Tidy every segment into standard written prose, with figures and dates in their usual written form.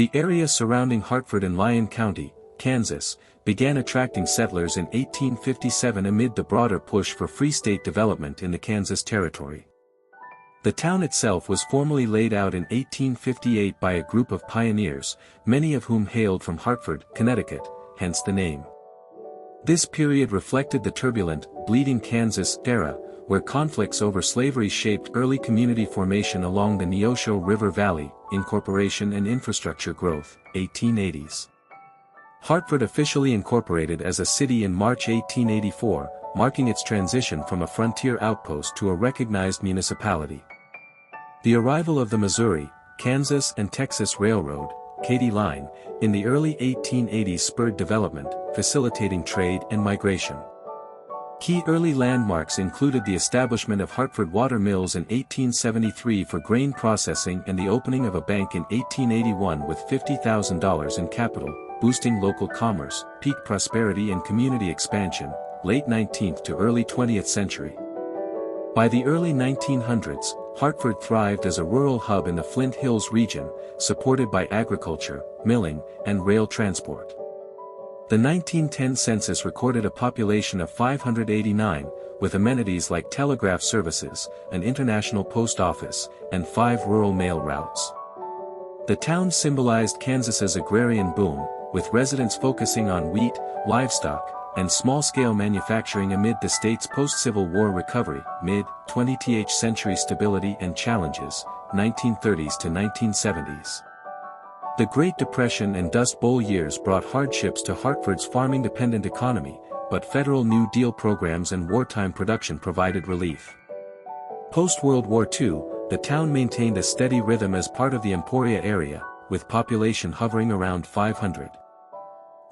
The area surrounding Hartford in Lyon County, Kansas, began attracting settlers in 1857 amid the broader push for free state development in the Kansas Territory. The town itself was formally laid out in 1858 by a group of pioneers, many of whom hailed from Hartford, Connecticut, hence the name. This period reflected the turbulent, bleeding Kansas era, where conflicts over slavery shaped early community formation along the Neosho River Valley, incorporation and infrastructure growth, 1880s. Hartford officially incorporated as a city in March 1884, marking its transition from a frontier outpost to a recognized municipality. The arrival of the Missouri, Kansas and Texas Railroad, Katy Line, in the early 1880s spurred development, facilitating trade and migration. Key early landmarks included the establishment of Hartford Water Mills in 1873 for grain processing and the opening of a bank in 1881 with $50,000 in capital, boosting local commerce, peak prosperity and community expansion, late 19th to early 20th century. By the early 1900s, Hartford thrived as a rural hub in the Flint Hills region, supported by agriculture, milling, and rail transport. The 1910 census recorded a population of 589, with amenities like telegraph services, an international post office, and 5 rural mail routes. The town symbolized Kansas's agrarian boom, with residents focusing on wheat, livestock, and small-scale manufacturing amid the state's post-Civil War recovery, mid-20th century stability and challenges, 1930s to 1970s. The Great Depression and Dust Bowl years brought hardships to Hartford's farming-dependent economy, but federal New Deal programs and wartime production provided relief. Post-World War II, the town maintained a steady rhythm as part of the Emporia area, with population hovering around 500.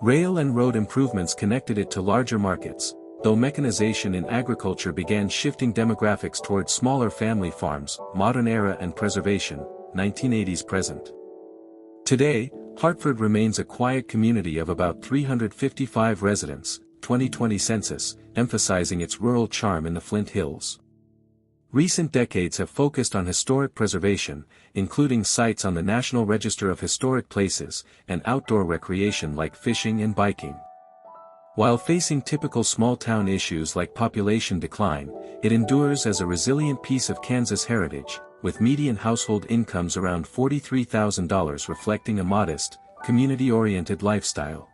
Rail and road improvements connected it to larger markets, though mechanization in agriculture began shifting demographics toward smaller family farms, modern era and preservation, 1980s present. Today, Hartford remains a quiet community of about 355 residents, 2020 census, emphasizing its rural charm in the Flint Hills. Recent decades have focused on historic preservation, including sites on the National Register of Historic Places, and outdoor recreation like fishing and biking. While facing typical small-town issues like population decline, it endures as a resilient piece of Kansas heritage, with median household incomes around $43,000 reflecting a modest, community-oriented lifestyle.